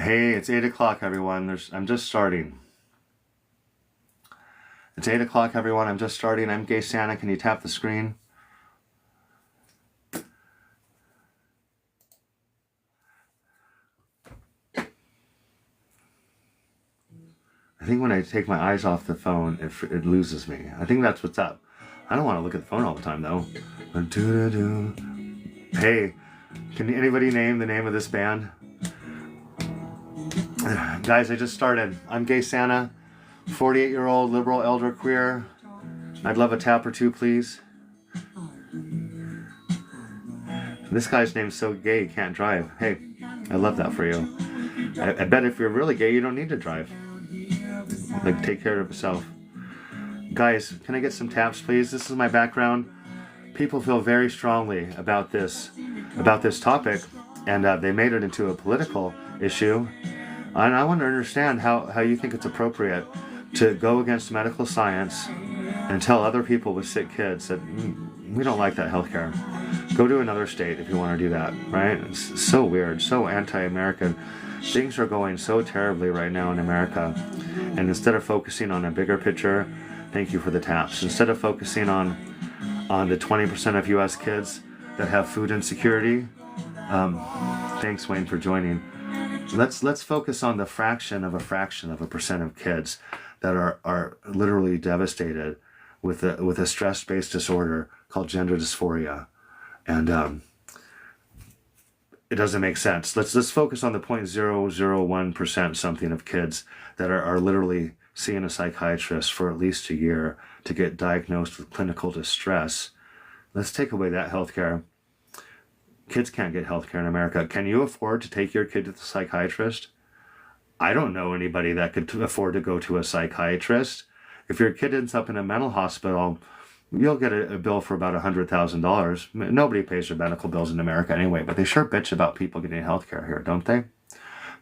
Hey, it's 8 o'clock, everyone. I'm just starting. It's 8 o'clock, everyone. I'm just starting. I'm Gay Santa. Can you tap the screen? I think when I take my eyes off the phone, it loses me. I think that's what's up. I don't want to look at the phone all the time, though. Doo-doo-doo. Hey, can anybody name the name of this band? Guys, I just started. I'm Gay Santa, 48-year-old liberal elder queer. I'd love a tap or two, please. This guy's name's so gay he can't drive. Hey, I love that for you. I bet if you're really gay, you don't need to drive. Like, take care of yourself. Guys, can I get some taps, please? This is my background. People feel very strongly about this topic, and they made it into a political issue. And I want to understand how you think it's appropriate to go against medical science and tell other people with sick kids that we don't like that healthcare. Go to another state if you want to do that, right? It's so weird, so anti-American. Things are going so terribly right now in America. And instead of focusing on a bigger picture, thank you for the taps. Instead of focusing on the 20% of U.S. kids that have food insecurity, thanks, Wayne, for joining. Let's focus on the fraction of a percent of kids that are literally devastated with a stress-based disorder called gender dysphoria, and it doesn't make sense. Let's focus on the 0.001% something of kids that are literally seeing a psychiatrist for at least a year to get diagnosed with clinical distress. Let's take away that healthcare. Kids can't get healthcare in America. Can you afford to take your kid to the psychiatrist? I don't know anybody that could afford to go to a psychiatrist. If your kid ends up in a mental hospital, you'll get a bill for about $100,000. Nobody pays their medical bills in America anyway, but they sure bitch about people getting healthcare here, don't they?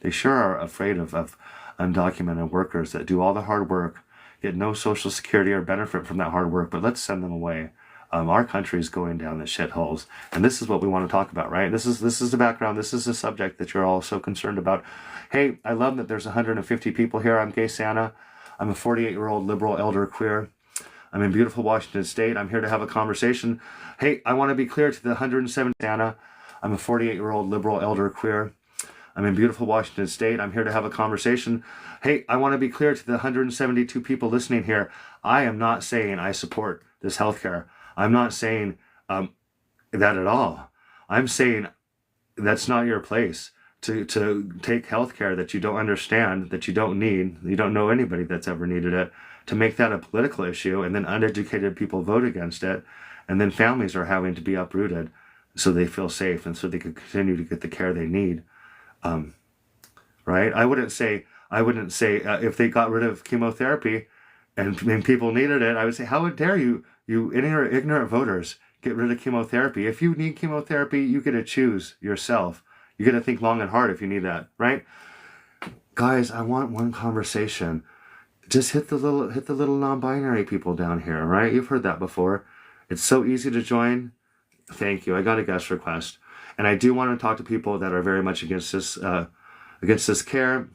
They sure are afraid of undocumented workers that do all the hard work, get no social security or benefit from that hard work, but let's send them away. Our country is going down the shitholes, and this is what we want to talk about, right? This is the background. This is the subject that you're all so concerned about. Hey, I love that there's 150 people here. I'm Gay Santa. I'm a 48-year-old liberal elder queer. I'm in beautiful Washington State. I'm here to have a conversation. Hey, I want to be clear to the 170 Santa. I'm a 48-year-old liberal elder queer. I'm in beautiful Washington State. I'm here to have a conversation. Hey, I want to be clear to the 172 people listening here. I am not saying I support this healthcare. I'm not saying that at all. I'm saying that's not your place to take healthcare that you don't understand, that you don't need, you don't know anybody that's ever needed it, to make that a political issue, and then uneducated people vote against it, and then families are having to be uprooted so they feel safe and so they can continue to get the care they need. Right? I wouldn't say if they got rid of chemotherapy and people needed it, I would say, how dare you ignorant voters, get rid of chemotherapy. If you need chemotherapy, you get to choose yourself. You get to think long and hard if you need that, right? Guys, I want one conversation. Just hit the little non-binary people down here, right? You've heard that before. It's so easy to join. Thank you. I got a guest request, and I do want to talk to people that are very much against this care.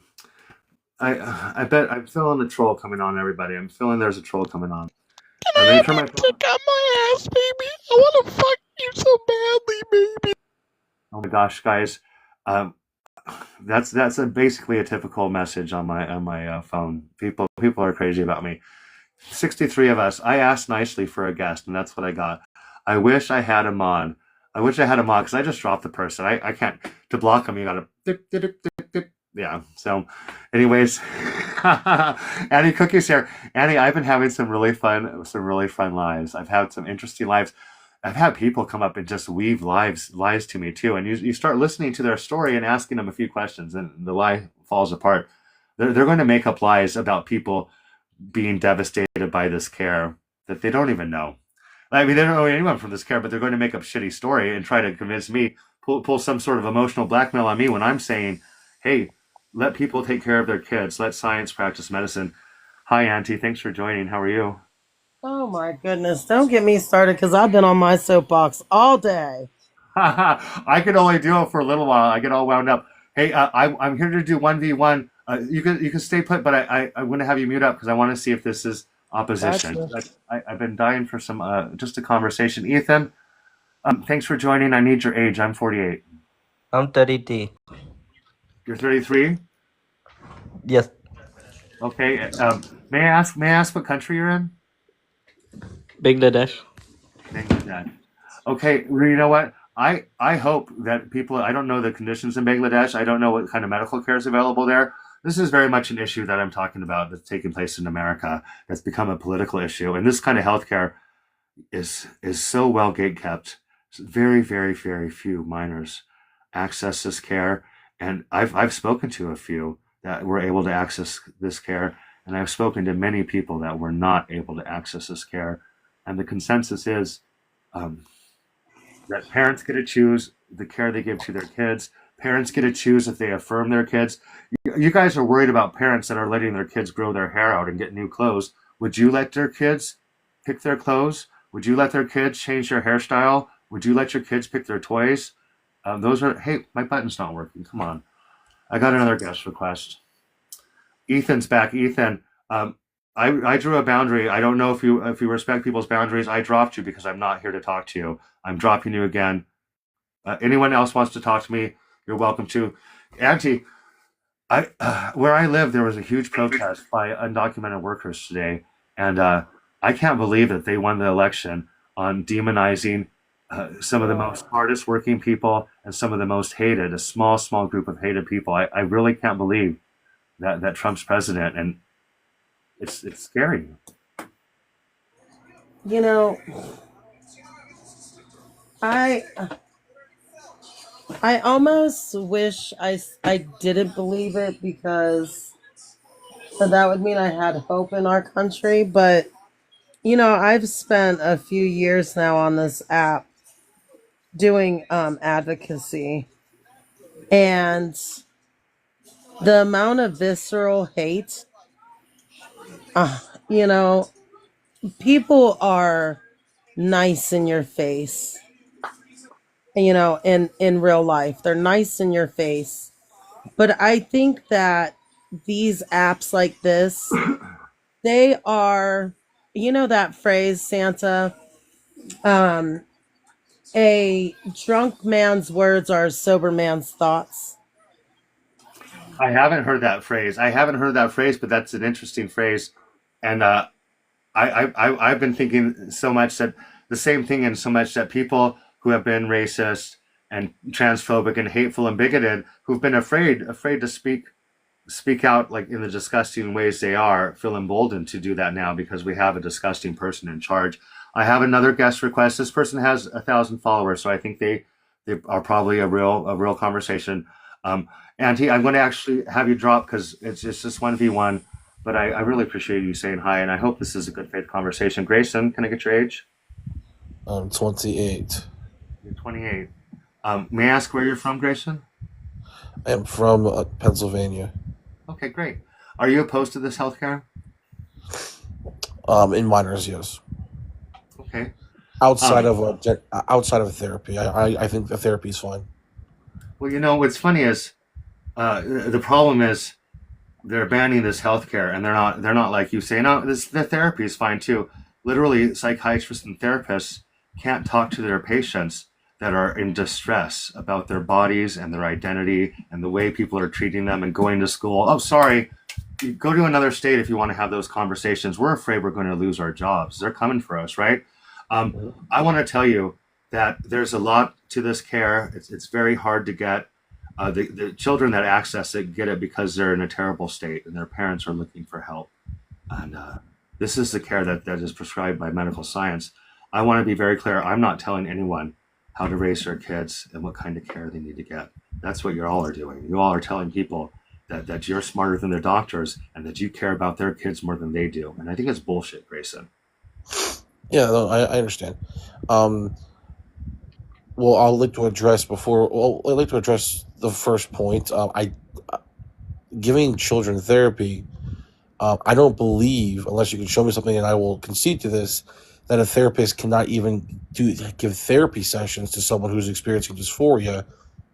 I bet I'm feeling a troll coming on, everybody. I'm feeling there's a troll coming on. Can I have you kick out my ass, baby? I want to fuck you so badly, baby. Oh my gosh, guys, that's basically a typical message on my phone. People are crazy about me. 63 of us. I asked nicely for a guest, and that's what I got. I wish I had him on. I wish I had him on because I just dropped the person. I can't to block him. You gotta. Yeah. So, anyways, Annie Cookie's here. Annie, I've been having some really fun lives. I've had some interesting lives. I've had people come up and just weave lies to me too. And you start listening to their story and asking them a few questions, and the lie falls apart. They're going to make up lies about people being devastated by this care that they don't even know. I mean, they don't know anyone from this care, but they're going to make up shitty story and try to convince me, pull some sort of emotional blackmail on me when I'm saying, hey, let people take care of their kids. Let science practice medicine. Hi, Auntie. Thanks for joining. How are you? Oh my goodness. Don't get me started because I've been on my soapbox all day. I could only do it for a little while. I get all wound up. Hey, I'm here to do 1v1. You can stay put, but I'm going to have you mute up because I want to see if this is opposition. Gotcha. I've been dying for some just a conversation. Ethan, thanks for joining. I need your age. I'm 48. I'm 33. You're 33. Yes, Okay. May I ask what country you're in? Bangladesh. Bangladesh. Okay. Well, you know what? I hope that people. I don't know the conditions in Bangladesh. I don't know what kind of medical care is available there. This is very much an issue that I'm talking about that's taking place in America. That's become a political issue, and this kind of healthcare is so well gate kept. Very, very, very few minors access this care, and I've spoken to a few that were able to access this care, and I've spoken to many people that were not able to access this care, and the consensus is um, that parents get to choose the care they give to their kids. Parents get to choose if they affirm their kids. You guys are worried about parents that are letting their kids grow their hair out and get new clothes. Would you let their kids pick their clothes? Would you let their kids change their hairstyle? Would you let your kids pick their toys? Those are, hey, my button's not working. Come on. I got another guest request. Ethan's back. Ethan, I drew a boundary. I don't know if you respect people's boundaries. I dropped you because I'm not here to talk to you. I'm dropping you again. Anyone else wants to talk to me, you're welcome to. Auntie, where I live, there was a huge protest by undocumented workers today, and I can't believe that they won the election on demonizing some of the most hardest working people and some of the most hated, a small group of hated people. I really can't believe that Trump's president, and it's scary. You know, I I almost wish I didn't believe it because that would mean I had hope in our country. But I've spent a few years now on this app doing advocacy, and the amount of visceral hate, uh, you know, people are nice in your face. In real life, they're nice in your face. But I think that these apps like this, they are, that phrase, Santa, um, a drunk man's words are a sober man's thoughts. I haven't heard that phrase. I haven't heard that phrase, but that's an interesting phrase. And I've been thinking so much that the same thing, and so much that people who have been racist and transphobic and hateful and bigoted, who've been afraid to speak out like in the disgusting ways they are, feel emboldened to do that now because we have a disgusting person in charge. I have another guest request. This person has 1,000 followers, so I think they are probably a real conversation. Um, Auntie, I'm going to actually have you drop because it's just 1v1, but I really appreciate you saying hi, and I hope this is a good faith conversation. Grayson, can I get your age? I'm 28. You're 28. May I ask where you're from, Grayson? I am from Pennsylvania. Okay, great. Are you opposed to this healthcare? In minors, yes. Okay. Outside Um, of outside of therapy, I think the therapy is fine. well, what's funny is the problem is they're banning this healthcare, and they're not like you say. No, the therapy is fine too. Literally, psychiatrists and therapists can't talk to their patients that are in distress about their bodies and their identity and the way people are treating them and going to school. Oh, sorry. You go to another state if you want to have those conversations. We're afraid we're going to lose our jobs. They're coming for us, right? Mhm. I want to tell you that there's a lot to this care. It's very hard to get. The children that access it get it because they're in a terrible state and their parents are looking for help. And this is the care that is prescribed by medical science. I want to be very clear. I'm not telling anyone how to raise their kids and what kind of care they need to get. That's what you all are doing. You all are telling people that you're smarter than their doctors and that you care about their kids more than they do. And I think it's bullshit, Grayson. Yeah, no, I understand. Um, well, I'd like to address before. Well, I'd like to address the first point. I giving children therapy. I don't believe, unless you can show me something, and I will concede to this, that a therapist cannot even give therapy sessions to someone who's experiencing dysphoria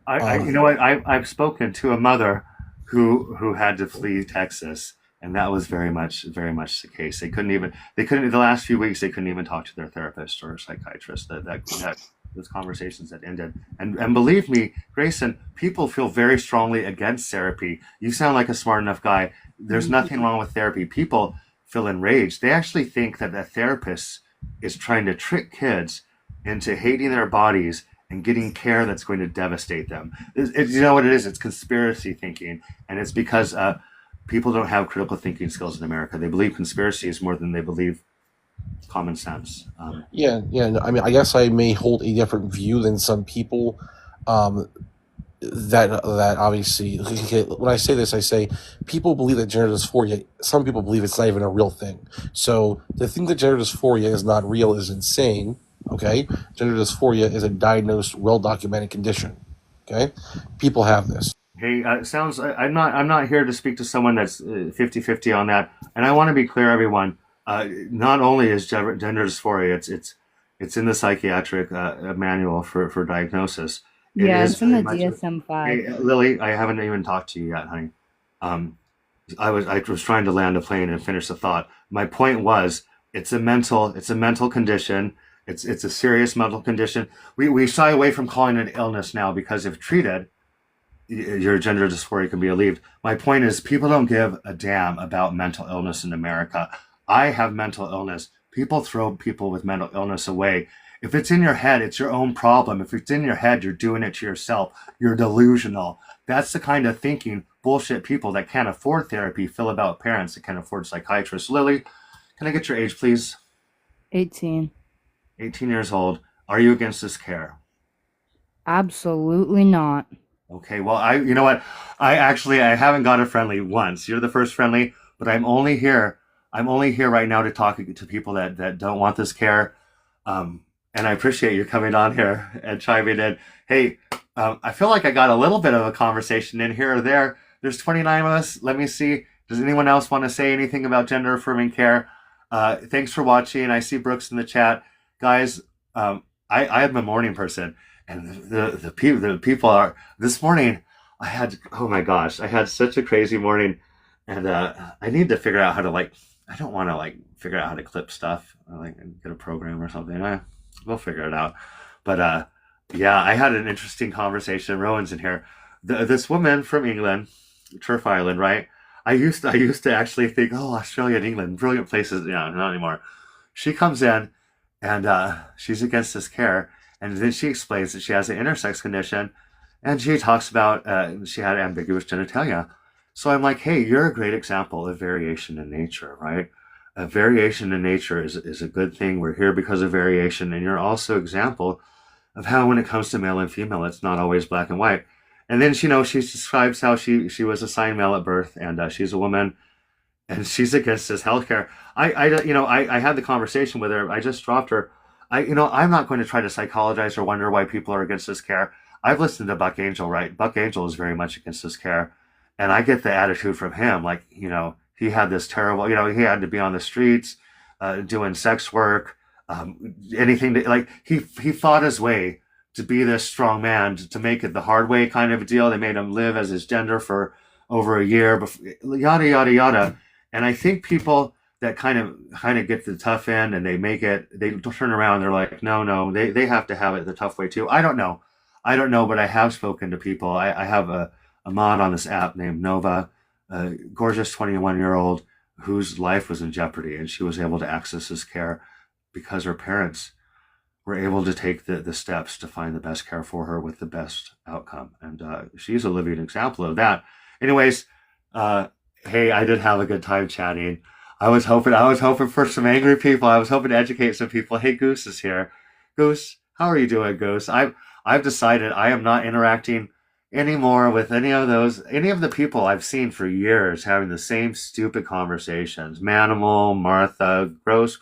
You know what? I've spoken to a mother who had to flee Texas, and that was very much the case. They couldn't the last few weeks they couldn't even talk to their therapist or psychiatrist. That those conversations had ended. And believe me, Grayson, people feel very strongly against therapy. You sound like a smart enough guy. There's nothing wrong with therapy. People feel enraged. They actually think that a therapist is trying to trick kids into hating their bodies and getting care that's going to devastate them. You know what it is? It's conspiracy thinking, and it's because people don't have critical thinking skills in America. They believe conspiracies more than they believe common sense. No, I mean, I guess I may hold a different view than some people. That obviously, when I say this, I say people believe that gender dysphoria. Some people believe it's not even a real thing. So to think that gender dysphoria is not real is insane. Okay, gender dysphoria is a diagnosed, well-documented condition. Okay, people have this. Hey, sounds. I'm not here to speak to someone that's 50-50 on that. And I want to be clear, everyone. Not only is gender dysphoria, it's in the psychiatric manual for diagnosis. Yeah, Is it's in the very much. DSM-5. Hey, Lily, I haven't even talked to you yet, honey. I was trying to land a plane and finish the thought. My point was, it's a mental condition. It's a serious mental condition. We shy away from calling it an illness now because if treated, your gender dysphoria can be relieved. My point is, people don't give a damn about mental illness in America. I have mental illness. People throw people with mental illness away. If it's in your head, it's your own problem. If it's in your head, you're doing it to yourself. You're delusional. That's the kind of thinking bullshit people that can't afford therapy feel about parents that can't afford psychiatrists. Lily, can I get your age, please? 18. 18 years old. Are you against this care? Absolutely not. Okay, well, you know what? I haven't got a friendly once. You're the first friendly, but I'm only here right now to talk to people that don't want this care. And I appreciate you coming on here and chiming in. Hey, I feel like I got a little bit of a conversation in here or there. There's 29 of us. Let me see. Does anyone else want to say anything about gender affirming care? Thanks for watching. I see Brooks in the chat. Guys, I'm a morning person. And the people are, this morning, oh my gosh, I had such a crazy morning. And I need to figure out how to I don't want to figure out how to clip stuff, get a program or something. We'll figure it out. But yeah, I had an interesting conversation. Rowan's in here. This woman from England, Turf Island, right? I used to actually think, oh, Australia and England, brilliant places. Yeah, not anymore. She comes in and she's against this care. And then she explains that she has an intersex condition. And she talks about she had ambiguous genitalia. So I'm like, hey, you're a great example of variation in nature, right? A variation in nature is a good thing. We're here because of variation. And you're also an example of how when it comes to male and female, it's not always black and white. And then, she describes how she was assigned male at birth and she's a woman and she's against this healthcare. I had the conversation with her. I just dropped her. I'm not going to try to psychologize or wonder why people are against this care. I've listened to Buck Angel, right? Buck Angel is very much against this care. And I get the attitude from him, he had this terrible, he had to be on the streets, doing sex work, anything he fought his way to be this strong man, to make it the hard way kind of a deal. They made him live as his gender for over a year, yada, yada, yada. And I think people that kind of get the tough end and they turn around, they're like, no, they have to have it the tough way too. I don't know, but I have spoken to people. I have a mod on this app named Nova, a gorgeous 21-year-old whose life was in jeopardy, and she was able to access this care because her parents were able to take the steps to find the best care for her with the best outcome. And she's a living example of that. Anyways, hey, I did have a good time chatting. I was hoping for some angry people. I was hoping to educate some people. Hey, Goose is here. Goose, how are you doing, Goose? I've decided I am not interacting anymore with any of the people I've seen for years having the same stupid conversations. Manimal, Martha, gross.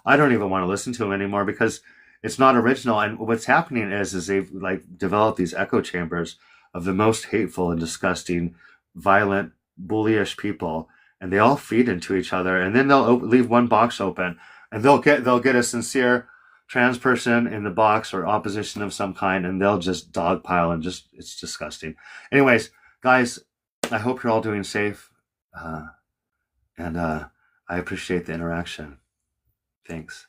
I don't even want to listen to them anymore because it's not original. And what's happening is they've developed these echo chambers of the most hateful and disgusting, violent, bullyish people, and they all feed into each other. And then they'll leave one box open, and they'll get a sincere trans person in the box or opposition of some kind, and they'll just dogpile and just, it's disgusting. Anyways, guys, I hope you're all doing safe. And I appreciate the interaction. Thanks.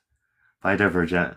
Bye, Divergent.